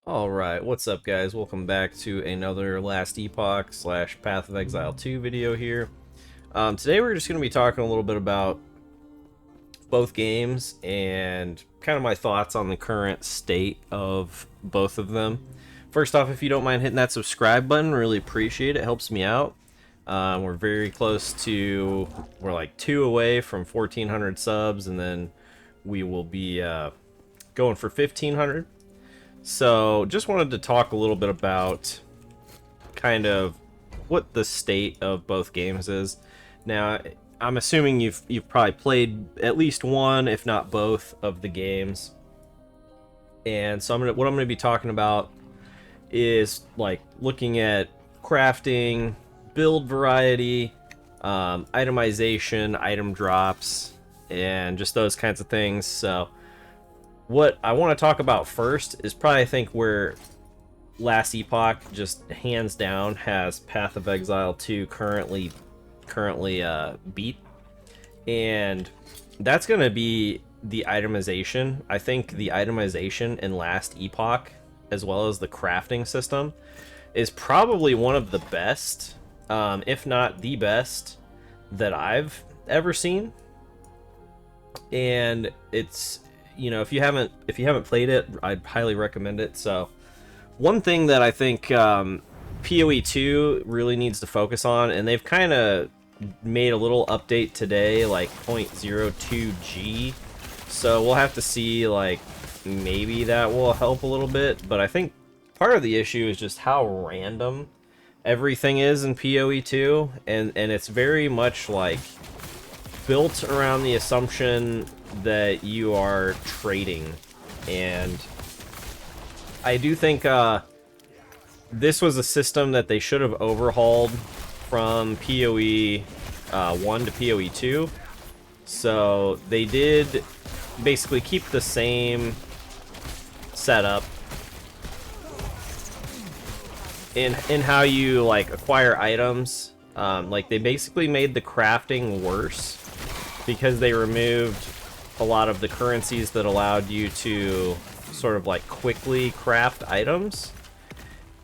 Alright, what's up guys? Welcome back to another Last Epoch slash Path of Exile 2 video here. Today we're just going to be talking a little bit about both games and kind of my thoughts on the current state of both of them. First off, if you don't mind hitting that subscribe button, really appreciate it. It helps me out. We're very close to, we're like 2 away from 1,400 subs, and then we will be going for 1,500. So, just wanted to talk a little bit about kind of what the state of both games is. Now, I'm assuming you've probably played at least one, if not both, of the games. And so what I'm gonna be talking about is like looking at crafting, build variety, itemization, item drops, and just those kinds of things. So what I want to talk about first is probably, I think, where Last Epoch just hands down has Path of Exile 2 currently beat, and that's going to be the itemization. I think the itemization in Last Epoch, as well as the crafting system, is probably one of the best, if not the best, that I've ever seen. And it's, you know, if you haven't played it, I'd highly recommend it. So one thing that I think POE 2 really needs to focus on, and they've kind of made a little update today, like 0.02G, so we'll have to see, like, maybe that will help a little bit. But I think part of the issue is just how random everything is in POE 2, and it's very much like built around the assumption that you are trading. And I do think this was a system that they should have overhauled from POE 1 to POE 2. So they did basically keep the same setup in how you like acquire items. Like, they basically made the crafting worse because they removed a lot of the currencies that allowed you to sort of like quickly craft items.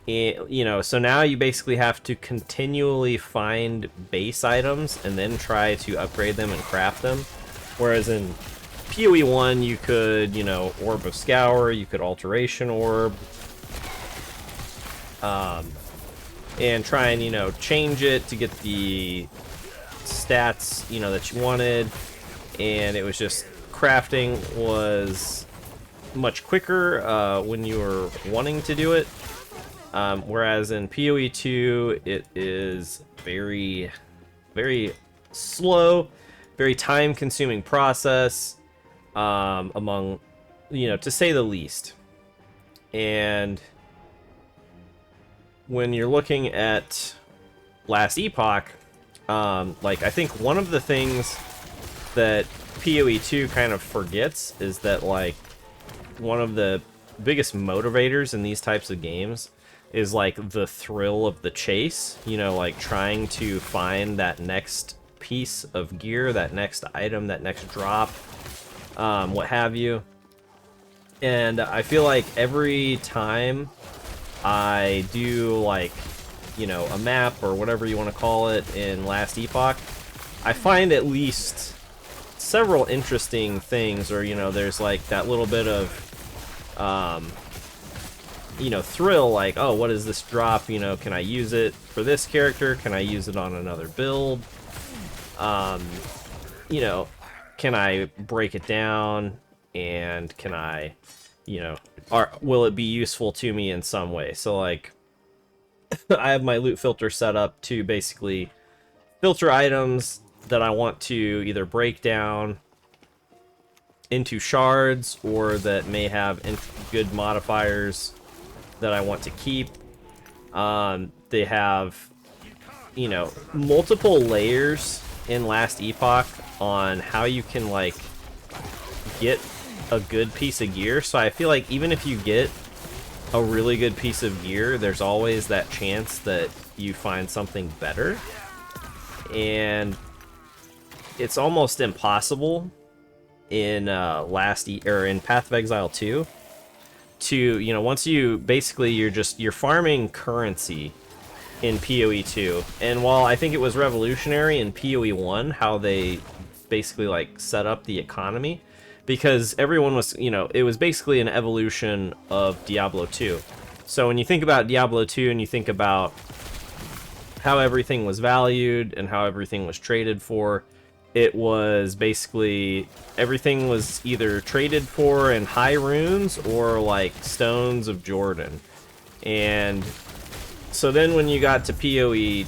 You know, so now you basically have to continually find base items and then try to upgrade them and craft them. Whereas in PoE 1, you could, you know, Orb of Scour, you could Alteration Orb, and try and, you know, change it to get the stats, you know, that you wanted. And it was just, crafting was much quicker when you were wanting to do it. Whereas in PoE 2, it is very, very slow, very time-consuming process, among, you know, to say the least. And when you're looking at Last Epoch, like, I think one of the things that PoE 2 kind of forgets is that, like, one of the biggest motivators in these types of games is, like, the thrill of the chase. You know, like, trying to find that next piece of gear, that next item, that next drop, what have you. And I feel like every time I do, like, you know, a map or whatever you want to call it in Last Epoch, I find at least several interesting things, or, you know, there's like that little bit of you know, thrill, like, oh, what is this drop, you know, can I use it for this character, can I use it on another build, you know, can I break it down, and can I, you know, will it be useful to me in some way? So, like, I have my loot filter set up to basically filter items that I want to either break down into shards, or that may have good modifiers that I want to keep. They have, you know, multiple layers in Last Epoch on how you can, like, get a good piece of gear. So I feel like even if you get a really good piece of gear, there's always that chance that you find something better. And it's almost impossible in in Path of Exile 2 to, you know, once you basically you're farming currency in PoE 2. And while I think it was revolutionary in PoE 1 how they basically like set up the economy, because everyone was, you know, it was basically an evolution of Diablo 2. So when you think about Diablo 2 and you think about how everything was valued and how everything was traded for, it was basically everything was either traded for in high runes or like stones of Jordan. And so then when you got to PoE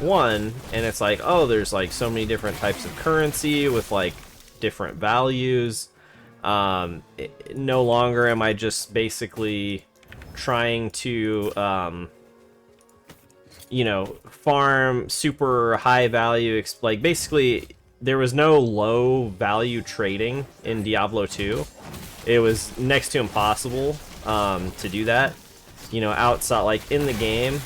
1 and it's like, oh, there's like so many different types of currency with like different values. No longer am I just basically trying to you know, farm super high value, like basically there was no low value trading in Diablo 2. It was next to impossible to do that, you know, outside, like in the game,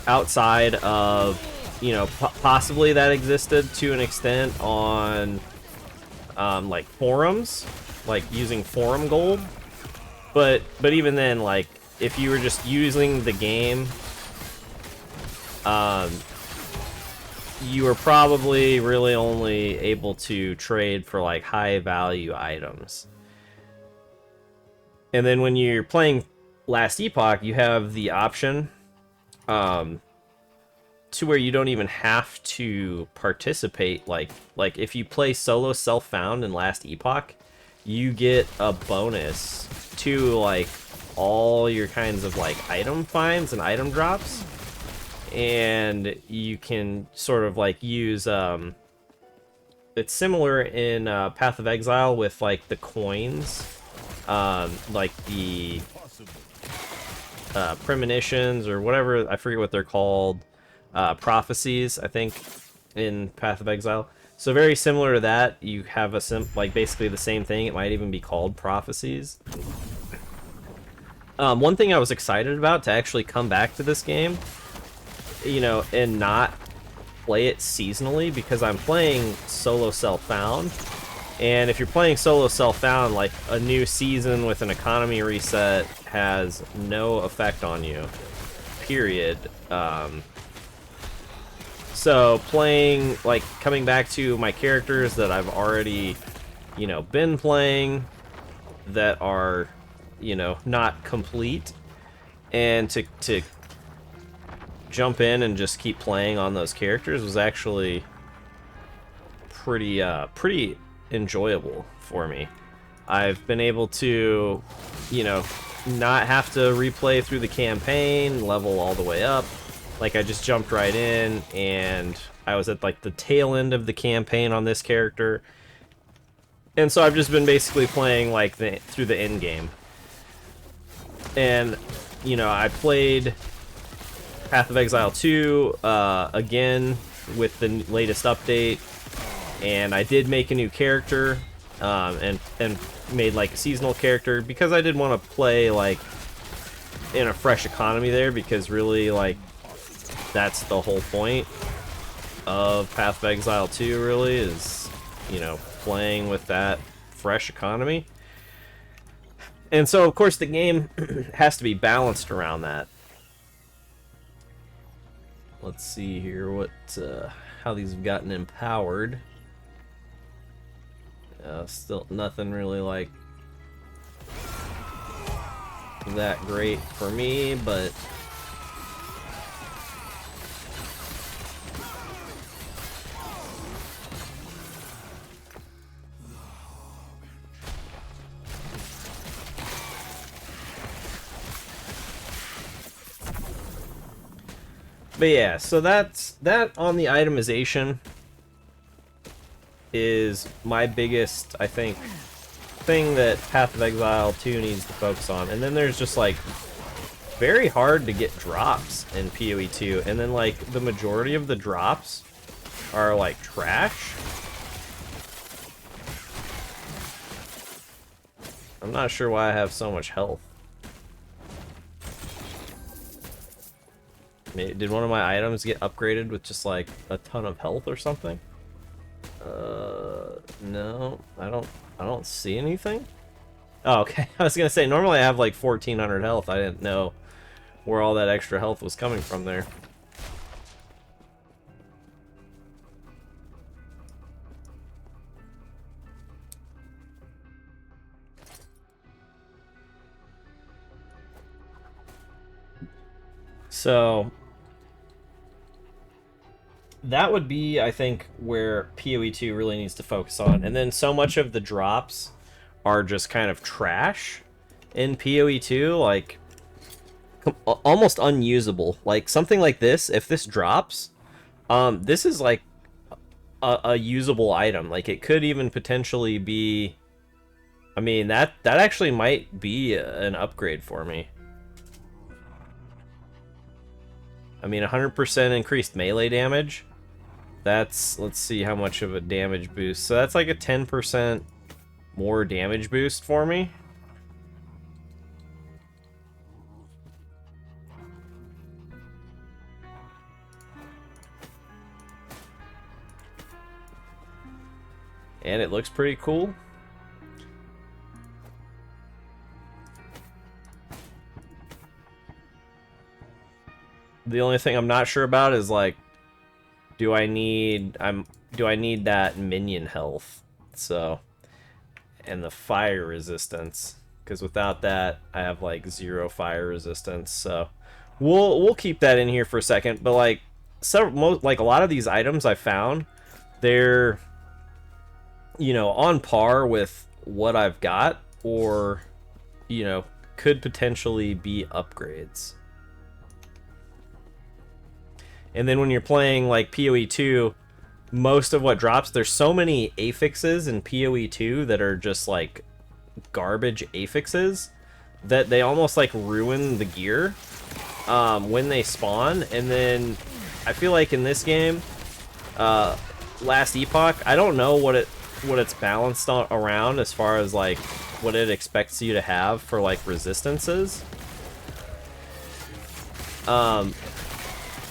outside of, you know, possibly that existed to an extent on like forums, like using forum gold. But even then, like, if you were just using the game, you were probably really only able to trade for, like, high-value items. And then when you're playing Last Epoch, you have the option to where you don't even have to participate. Like if you play solo self-found in Last Epoch, you get a bonus to like all your kinds of like item finds and item drops, and you can sort of like use it's similar in Path of Exile with like the coins, like the premonitions or whatever, I forget what they're called, prophecies, I think, in Path of Exile. So very similar to that, you have a like basically the same thing. It might even be called prophecies. One thing I was excited about to actually come back to this game, you know, and not play it seasonally, because I'm playing solo self-found. And if you're playing solo self-found, like a new season with an economy reset has no effect on you, period. So playing, like, coming back to my characters that I've already, you know, been playing, that are, you know, not complete, and to jump in and just keep playing on those characters was actually pretty enjoyable for me. I've been able to, you know, not have to replay through the campaign, level all the way up. Like, I just jumped right in, and I was at, like, the tail end of the campaign on this character. And so I've just been basically playing, like, through the end game. And, you know, I played Path of Exile 2 again with the latest update. And I did make a new character, and made, like, a seasonal character, because I did want to play, like, in a fresh economy there, because really, like, that's the whole point of Path of Exile 2, really, is, you know, playing with that fresh economy. And so, of course, the game has to be balanced around that. Let's see here what how these have gotten empowered. Still nothing really, like, that great for me, but yeah, so that on the itemization is my biggest, I think, thing that Path of Exile 2 needs to focus on. And then there's just, like, very hard to get drops in PoE 2, and then, like, the majority of the drops are, like, trash. I'm not sure why I have so much health. Did one of my items get upgraded with just, like, a ton of health or something? No, I I don't see anything. Oh, okay. I was gonna say, normally I have like 1400 health. I didn't know where all that extra health was coming from there. So that would be, I think, where PoE 2 really needs to focus on. And then so much of the drops are just kind of trash in PoE 2, like almost unusable. Like something like this, if this drops, this is like a usable item. Like it could even potentially be, I mean, that actually might be an upgrade for me. I mean, 100% increased melee damage. That's, let's see how much of a damage boost. So that's like a 10% more damage boost for me. And it looks pretty cool. The only thing I'm not sure about is like, do I need that minion health? So, and the fire resistance, because without that I have like 0 fire resistance. So we'll keep that in here for a second. But like like a lot of these items I found, they're, you know, on par with what I've got, or, you know, could potentially be upgrades. And then when you're playing like PoE 2, most of what drops, there's so many affixes in PoE 2 that are just like garbage affixes that they almost like ruin the gear when they spawn. And then I feel like in this game, Last Epoch, I don't know what it's balanced around as far as like what it expects you to have for like resistances.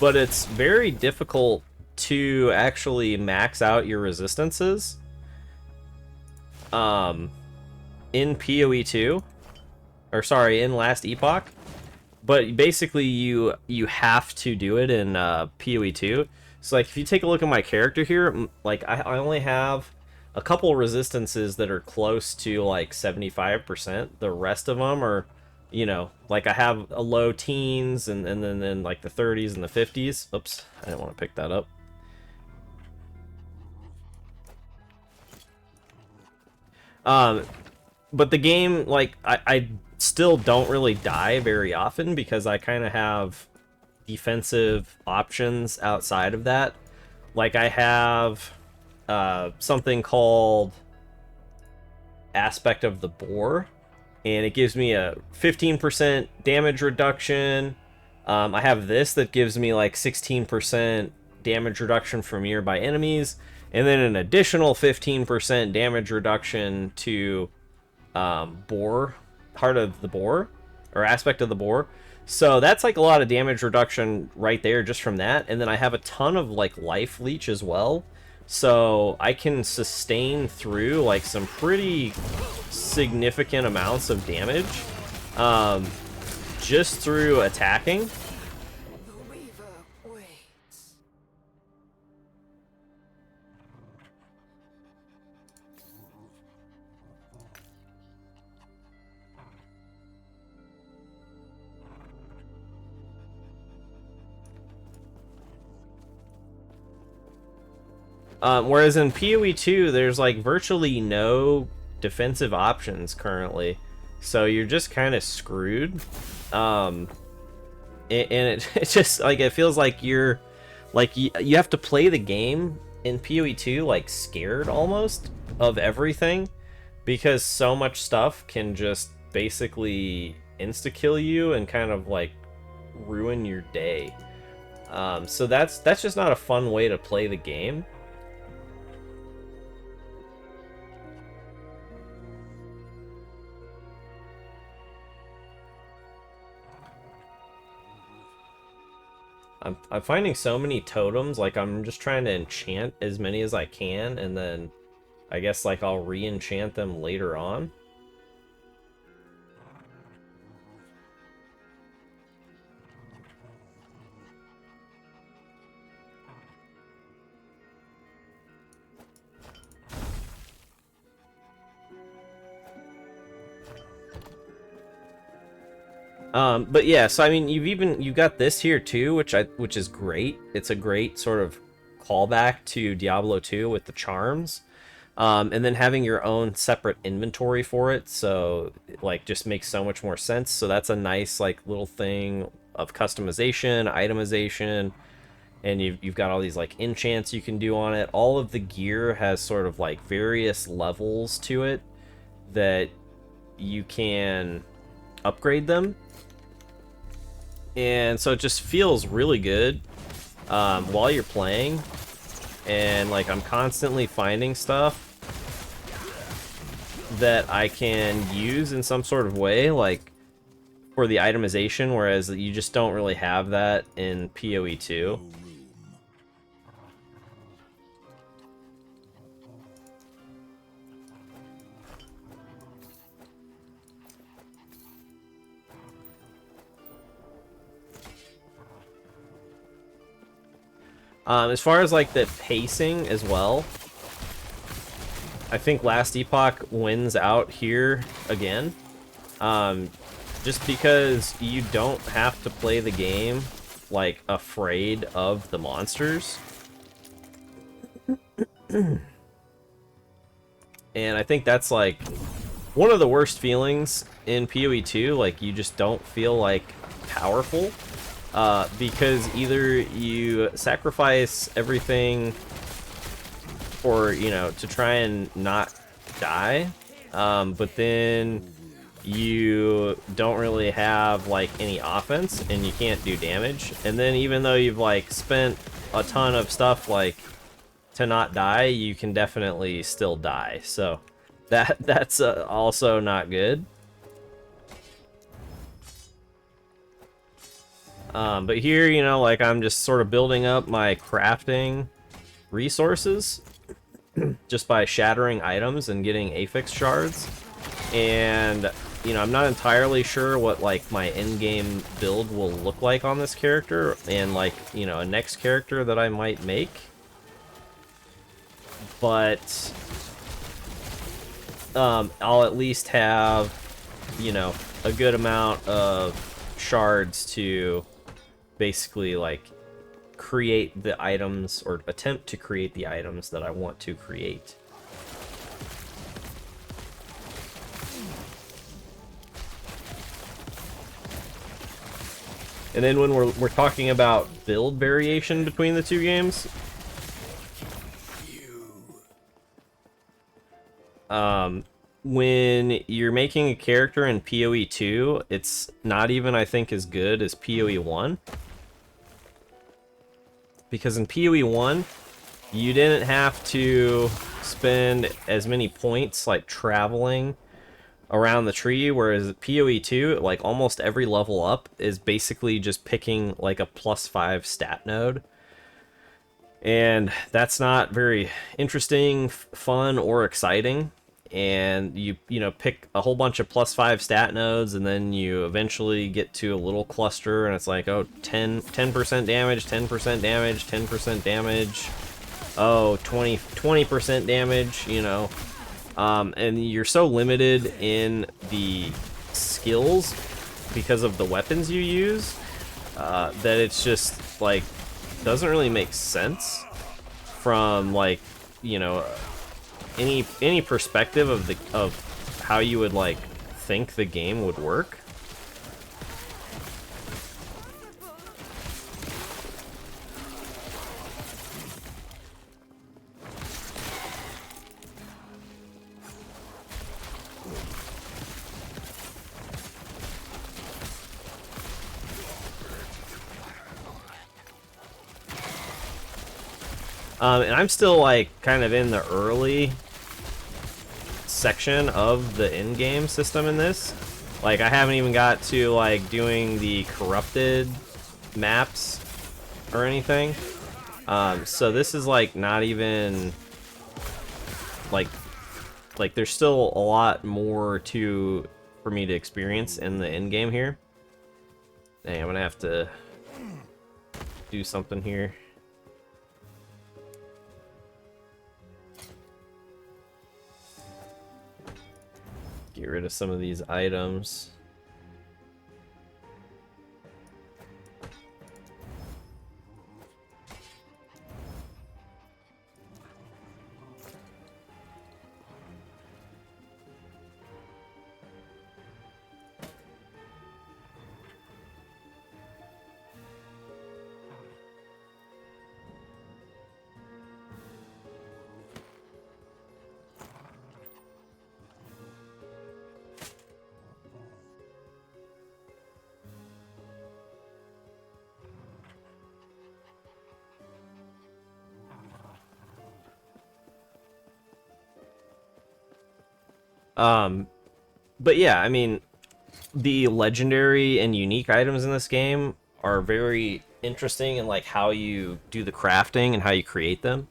But it's very difficult to actually max out your resistances in PoE 2, or sorry, in Last Epoch. But basically you have to do it in PoE 2. So like if you take a look at my character here, like I only have a couple resistances that are close to like 75%. The rest of them are, you know, like I have a low teens and then like the 30s and the 50s. Oops, I didn't want to pick that up. But the game, like, I still don't really die very often because I kind of have defensive options outside of that. Like I have something called Aspect of the Boar, and it gives me a 15% damage reduction. I have this that gives me like 16% damage reduction from nearby enemies, and then an additional 15% damage reduction to boar, Heart of the Boar, or Aspect of the Boar. So that's like a lot of damage reduction right there just from that. And then I have a ton of like life leech as well. So I can sustain through like some pretty significant amounts of damage just through attacking. Whereas in PoE 2, there's like virtually no defensive options currently, so you're just kind of screwed. And it's just like, it feels like you're like you have to play the game in PoE 2 like scared almost of everything, because so much stuff can just basically insta kill you and kind of like ruin your day. So that's just not a fun way to play the game. I'm finding so many totems, like I'm just trying to enchant as many as I can, and then I guess like I'll re-enchant them later on. But yeah, so I mean, you've got this here too, which is great. It's a great sort of callback to Diablo 2 with the charms, and then having your own separate inventory for it. So like, just makes so much more sense. So that's a nice like little thing of customization, itemization, and you've got all these like enchants you can do on it. All of the gear has sort of like various levels to it that you can upgrade them. And so it just feels really good while you're playing, and like I'm constantly finding stuff that I can use in some sort of way, like for the itemization, whereas you just don't really have that in PoE 2. As far as like the pacing as well, I think Last Epoch wins out here again. Just because you don't have to play the game like afraid of the monsters. And I think that's like one of the worst feelings in PoE 2. Like, you just don't feel like powerful. Because either you sacrifice everything for, you know, to try and not die, but then you don't really have like any offense and you can't do damage, and then even though you've like spent a ton of stuff like to not die, you can definitely still die. So that's also not good. But here, you know, like I'm just sort of building up my crafting resources just by shattering items and getting affix shards. And, you know, I'm not entirely sure what like my in-game build will look like on this character and like, you know, a next character that I might make. But I'll at least have, you know, a good amount of shards to basically like create the items, or attempt to create the items that I want to create. And then when we're talking about build variation between the two games, when you're making a character in PoE 2, it's not even, I think, as good as PoE 1. Because in PoE 1, you didn't have to spend as many points like traveling around the tree, whereas PoE 2, like almost every level up is basically just picking like a +5 stat node. And that's not very interesting, fun, or exciting. And you know, pick a whole bunch of +5 stat nodes, and then you eventually get to a little cluster, and it's like, oh, 10% damage, 10% damage, 10% damage, oh, 20% damage, you know. And you're so limited in the skills because of the weapons you use, that it's just like doesn't really make sense from like, you know, any perspective of how you would like think the game would work. And I'm still like kind of in the early section of the in-game system in this. Like, I haven't even got to like doing the corrupted maps or anything. So this is like not even like like there's still a lot more for me to experience in the end game here. Dang, I'm gonna have to do something here. Get rid of some of these items. But yeah, I mean, the legendary and unique items in this game are very interesting in like how you do the crafting and how you create them.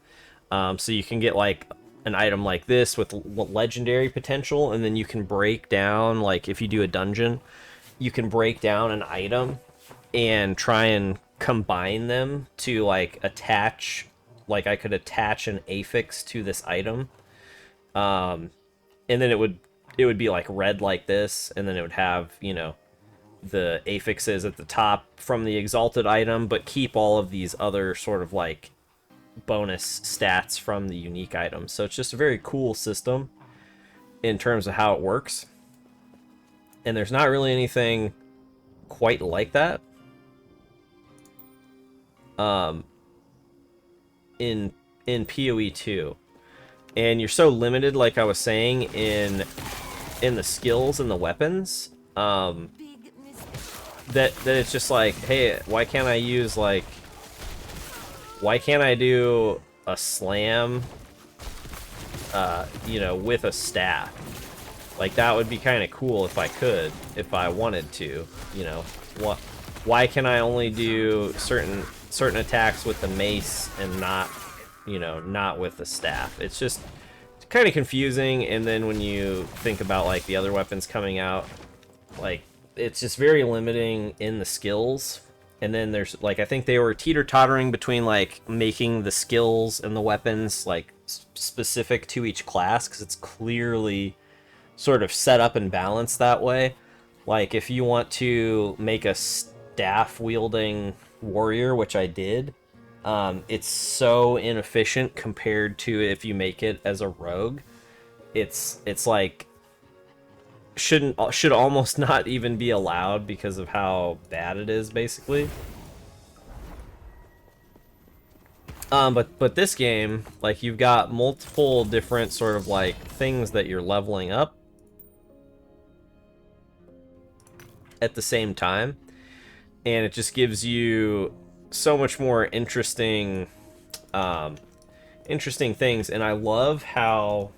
So you can get like an item like this with legendary potential, and then you can break down, like if you do a dungeon, you can break down an item and try and combine them to like attach, like I could attach an affix to this item. And then it would be like red like this, and then it would have, you know, the affixes at the top from the exalted item, but keep all of these other sort of like bonus stats from the unique items. So it's just a very cool system in terms of how it works. And there's not really anything quite like that in POE 2. And you're so limited, like I was saying, in the skills and the weapons, that it's just like, hey, why can't I use, like, why can't I do a slam, you know, with a staff? Like, that would be kind of cool if I could, if I wanted to, you know. Why can I only do certain attacks with the mace and not, you know, not with the staff? It's just kind of confusing. And then when you think about like the other weapons coming out, like it's just very limiting in the skills. And then there's like, I think they were teeter-tottering between like making the skills and the weapons like specific to each class, because it's clearly sort of set up and balanced that way. Like if you want to make a staff wielding warrior, which I did, it's so inefficient compared to if you make it as a rogue. It's like should almost not even be allowed because of how bad it is, basically. But this game, like, you've got multiple different sort of like things that you're leveling up at the same time, and it just gives you so much more interesting things. And I love how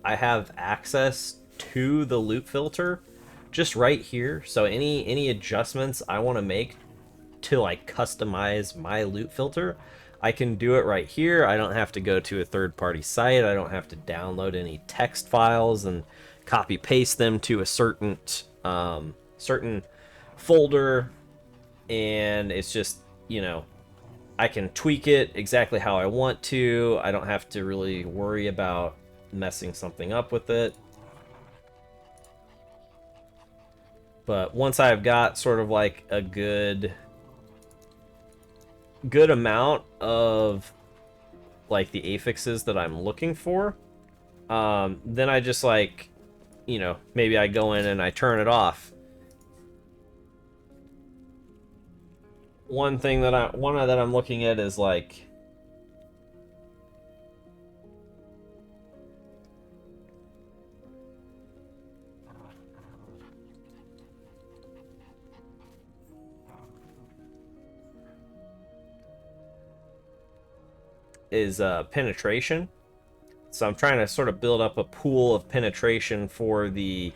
I have access to the loot filter just right here. So any adjustments I want to make to like customize my loot filter, I can do it right here. I don't have to go to a third-party site. I don't have to download any text files and copy paste them to a certain folder. And it's just, you know, I can tweak it exactly how I want to. I don't have to really worry about messing something up with it. But once I've got sort of like a good amount of like the affixes that I'm looking for, then I just like, you know, maybe I go in and I turn it off. One that I'm looking at is like penetration. So I'm trying to sort of build up a pool of penetration for the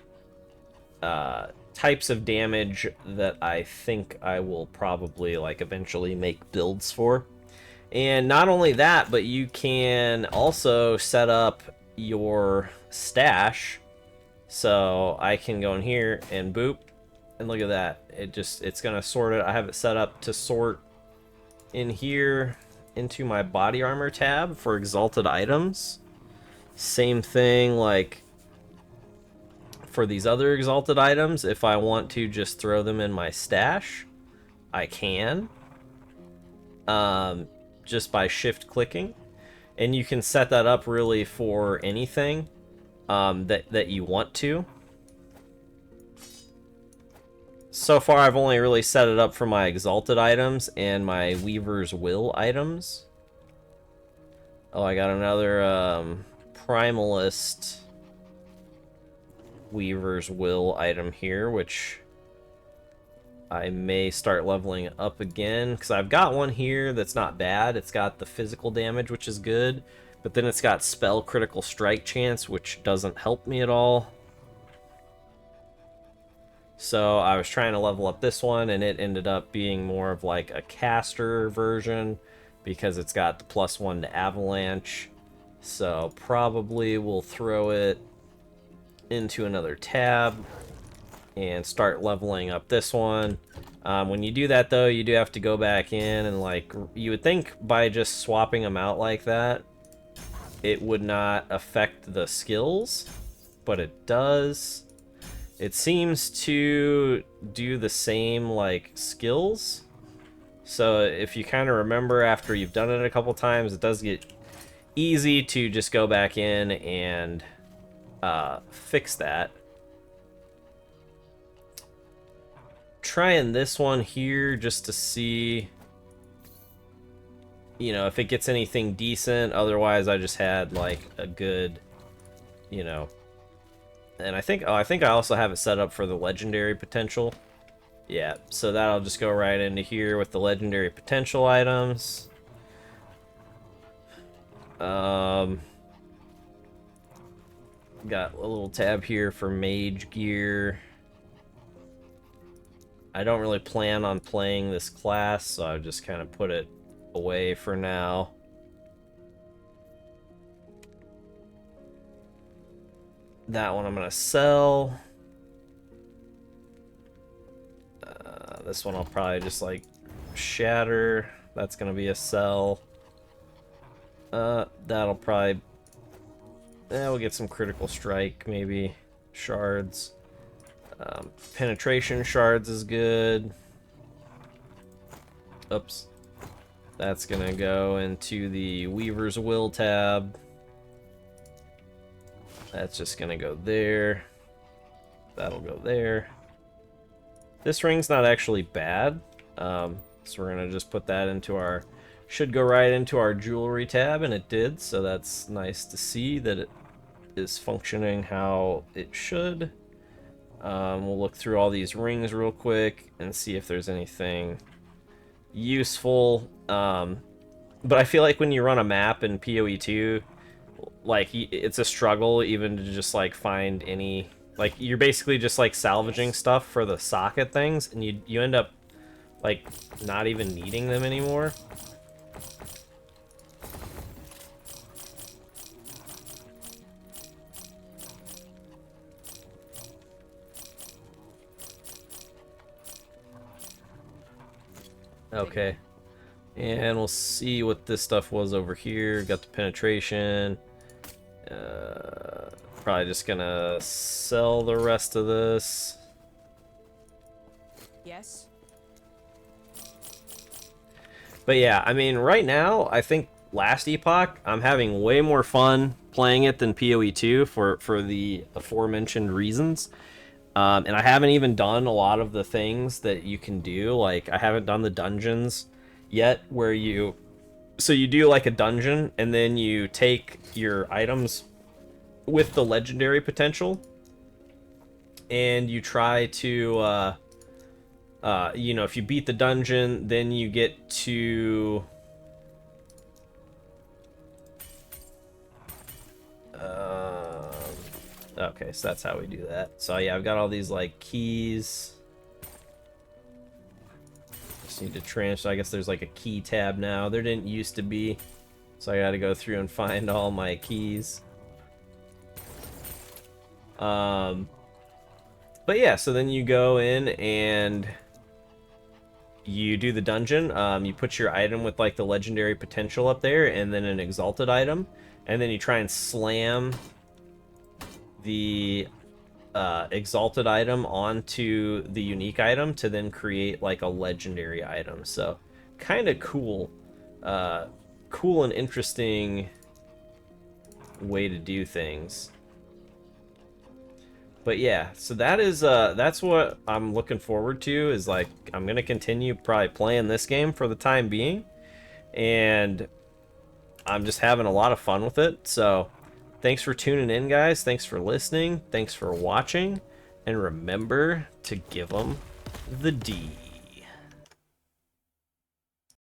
types of damage that I think I will probably like eventually make builds for. And not only that, but you can also set up your stash. So I can go in here and boop, and look at that. It's gonna sort it. I have it set up to sort in here into my body armor tab for exalted items. Same thing like for these other exalted items. If I want to just throw them in my stash, I can. Just by shift clicking. And you can set that up really for anything that you want to. So far, I've only really set it up for my exalted items and my Weaver's Will items. Oh, I got another Primalist Weaver's Will item here, which I may start leveling up again, because I've got one here that's not bad. It's got the physical damage, which is good, but then it's got spell critical strike chance, which doesn't help me at all. So I was trying to level up this one, and it ended up being more of like a caster version, because it's got the +1 to avalanche. So probably we'll throw it into another tab and start leveling up this one. When you do that though, you do have to go back in, and like, you would think by just swapping them out like that, it would not affect the skills, but it does. It seems to do the same like skills. So if you kind of remember after you've done it a couple times, it does get easy to just go back in and fix that. Trying this one here just to see, you know, if it gets anything decent. Otherwise, I just had like a good, you know. And I think I also have it set up for the legendary potential. Yeah, so that'll just go right into here with the legendary potential items. Got a little tab here for mage gear. I don't really plan on playing this class, so I've just kind of put it away for now. That one I'm gonna sell. This one I'll probably just like shatter. That's gonna be a sell. That'll probably, we'll get some critical strike, maybe shards. Penetration shards is good. Oops. That's gonna go into the Weaver's Will tab. That's just gonna go there. That'll go there. This ring's not actually bad, so we're gonna just put that into our, should go right into our jewelry tab, and it did, so that's nice to see that it is functioning how it should. We'll look through all these rings real quick and see if there's anything useful. But I feel like when you run a map in POE 2, like, it's a struggle even to just like find any, like, you're basically just like salvaging stuff for the socket things, and you end up like not even needing them anymore. Okay, and we'll see what this stuff was over here. Got the penetration. Probably just gonna sell the rest of this. Yes. But yeah, I mean, right now, I think last Epoch, I'm having way more fun playing it than PoE 2 for the aforementioned reasons. And I haven't even done a lot of the things that you can do. Like, I haven't done the dungeons yet, where you do like a dungeon, and then you take your items with the legendary potential, and you try to, you know, if you beat the dungeon, then you get to, okay, so that's how we do that. So yeah, I've got all these like keys. Just need to transfer. I guess there's like a key tab now. There didn't used to be, so I got to go through and find all my keys. But yeah, so then you go in and you do the dungeon. You put your item with like the legendary potential up there, and then an exalted item, and then you try and slam the exalted item onto the unique item to then create like a legendary item. So kind of cool, cool and interesting way to do things. But yeah, so that is that's what I'm looking forward to, is like I'm gonna continue probably playing this game for the time being, and I'm just having a lot of fun with it. So thanks for tuning in, guys. Thanks for listening. Thanks for watching, and remember to give them the D.